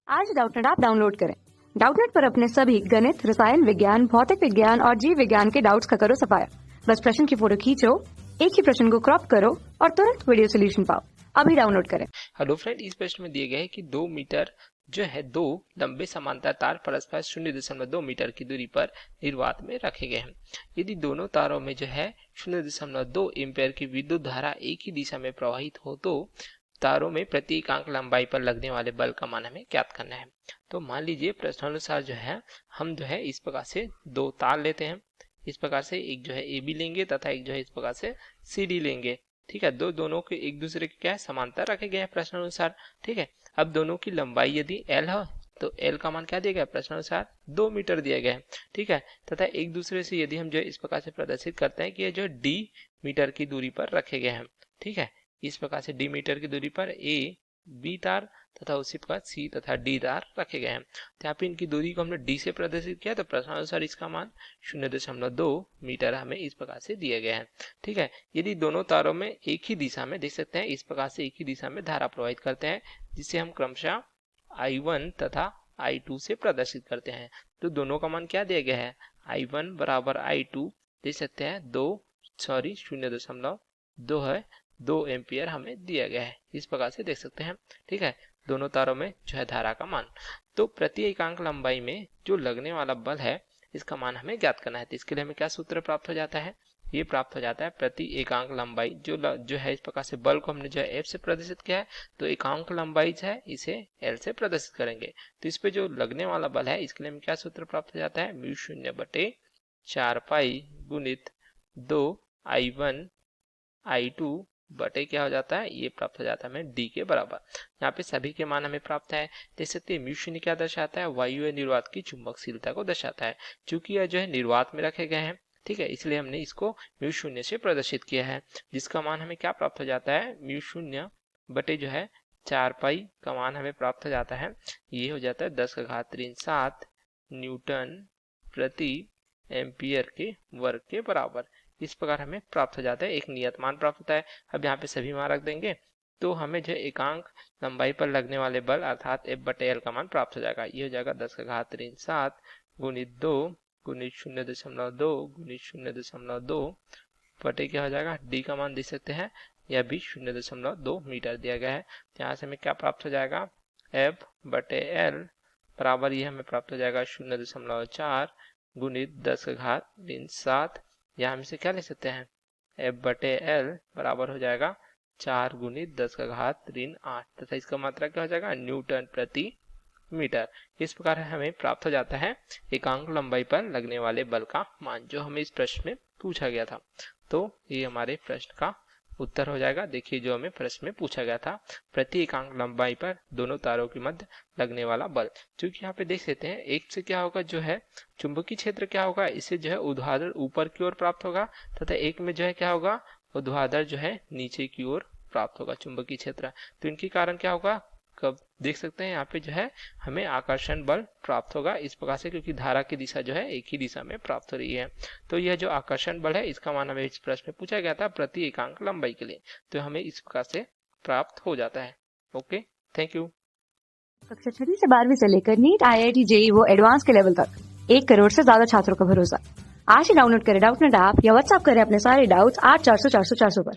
आज Doubtnut app download करें। Doubtnut पर अपने सभी गणित, रसायन विज्ञान, भौतिक विज्ञान और जीव विज्ञान के डाउट्स का करो सफाया। बस प्रश्न की फोटो खींचो, एक ही प्रश्न को क्रॉप करो और तुरंत वीडियो सोल्यूशन पाओ। अभी डाउनलोड करें। हेलो फ्रेंड, इस प्रश्न में दिए गए है कि 2 मीटर जो है दो लंबे समांतर तार परस्पर 0.2 मीटर की दूरी पर निर्वात में रखे गए हैं। यदि दोनों तारों में जो है 0.2 एम्पीयर की विद्युत धारा एक ही दिशा में प्रवाहित हो तो तारों में प्रति एकांक लंबाई पर लगने वाले बल का मान हमें ज्ञात करना है। तो मान लीजिए प्रश्नानुसार जो है हम जो है इस प्रकार से दो तार लेते हैं। इस प्रकार से एक जो है ए बी लेंगे तथा एक जो है इस प्रकार से सी डी लेंगे। ठीक है, दोनों के एक दूसरे के क्या है समांतर रखे गए हैं प्रश्नानुसार। ठीक है, अब दोनों की लंबाई यदि एल है तो एल का मान क्या दिया गया प्रश्नानुसार 2 मीटर दिया गया है। ठीक है, तथा एक दूसरे से यदि हम जो इस प्रकार से प्रदर्शित करते हैं कि ये जो डी मीटर की दूरी पर रखे गए हैं। ठीक है, इस प्रकार से डी मीटर की दूरी पर ए बी तार तथा उसी प्रकार सी तथा डी तार रखे गए हैं। तो यहाँ पे इनकी दूरी को हमने डी से प्रदर्शित किया तो प्रश्नानुसार इसका मान 0.2 मीटर हमें इस प्रकार से दिया गया है। ठीक है, यदि दोनों तारों में एक ही दिशा में देख सकते हैं इस प्रकार से एक ही दिशा में धारा प्रवाहित करते हैं जिसे हम क्रमशः I1 तथा I2 से प्रदर्शित करते हैं। तो दोनों का मान क्या दिया गया है I1 बराबर I2 देख सकते हैं 0.2 है 2 एम्पियर हमें दिया गया है। इस प्रकार से देख सकते हैं। ठीक है, दोनों तारों में जो है धारा का मान। तो प्रति एकांक लंबाई में जो लगने वाला बल है इसका मान हमें ज्ञात करना है। तो इसके लिए हमें क्या सूत्र प्राप्त हो जाता है, ये प्राप्त हो जाता है प्रति एकांक लंबाई जो है इस प्रकार से बल को हमने जो है एफ से प्रदर्शित किया है तो एकांक लंबाई जो है इसे एल से प्रदर्शित करेंगे। तो इस पे जो लगने वाला बल है इसके लिए हमें क्या सूत्र प्राप्त हो जाता है म्यू 0/4 पाई गुणित 2 I1 I2 बटे क्या हो जाता है ये प्राप्त हो जाता है हमें डी के बराबर। यहाँ पे सभी के मान हमें प्राप्त है। देख सकते हैं म्यू 0 क्या दर्शाता है वायु निर्वात की चुंबकशीलता को दर्शाता है। चूंकि यह जो है निर्वात में रखे गए हैं ठीक है, इसलिए हमने इसको म्यू 0 से प्रदर्शित किया है जिसका मान हमें क्या प्राप्त हो जाता है म्यू 0 बटे जो है 4 पाई का मान हमें प्राप्त हो जाता है। ये हो जाता है 10⁻⁷ न्यूटन प्रति एम्पियर के वर्ग के बराबर। इस प्रकार हमें प्राप्त हो जाता है, एक नियत मान प्राप्त होता है। अब यहाँ पे सभी मान रख देंगे तो हमें जो एकांक लंबाई पर लगने वाले बल अर्थात F/L का मान प्राप्त हो जाएगा। ये हो जाएगा 10⁻⁷ गुणित 2 गुणित 0.2 गुणित 0.2 बटे क्या हो जाएगा डी का मान देख सकते हैं यह भी 0.2 मीटर दिया गया है। यहाँ से हमें क्या प्राप्त हो जाएगा F/L बराबर ये हमें प्राप्त हो जाएगा 0.4 गुणित 10⁻⁷। यहाँ हम इसे क्या ले सकते हैं F/L बराबर हो जाएगा 4 गुणित 10⁻⁸ तथा इसका मात्रा क्या हो जाएगा न्यूटन प्रति मीटर। इस प्रकार हमें प्राप्त हो जाता है एकांक लंबाई पर लगने वाले बल का मान जो हमें इस प्रश्न में पूछा गया था। तो ये हमारे प्रश्न का उत्तर हो जाएगा। देखिए जो हमें प्रश्न में पूछा गया था प्रति एकांक लंबाई पर दोनों तारों के मध्य लगने वाला बल। क्योंकि यहाँ पे देख सकते हैं एक से क्या होगा जो है चुंबकीय क्षेत्र क्या होगा इसे जो है ऊर्ध्वाधर ऊपर की ओर प्राप्त होगा तथा एक में जो है क्या होगा ऊर्ध्वाधर जो है नीचे की ओर प्राप्त होगा चुंबकीय क्षेत्र। तो इनके कारण क्या होगा कब देख सकते हैं यहाँ पे जो है हमें आकर्षण बल प्राप्त होगा इस प्रकार से, क्योंकि धारा की दिशा जो है एक ही दिशा में प्राप्त हो रही है। तो यह जो आकर्षण बल है इसका मान हमें इस प्रश्न में पूछा गया था प्रति एकांक लंबाई के लिए, तो हमें इस प्रकार से प्राप्त हो जाता है। Okay, thank you. कक्षा 6 से 12वीं से लेकर नीट, IIT, JEE वो एडवांस के लेवल तक 1 करोड़ से ज्यादा छात्रों का भरोसा। आज ही डाउनलोड करें डाउटनेट ऐप या व्हाट्सएप करें अपने सारे डाउट्स 8400 400 400 पर।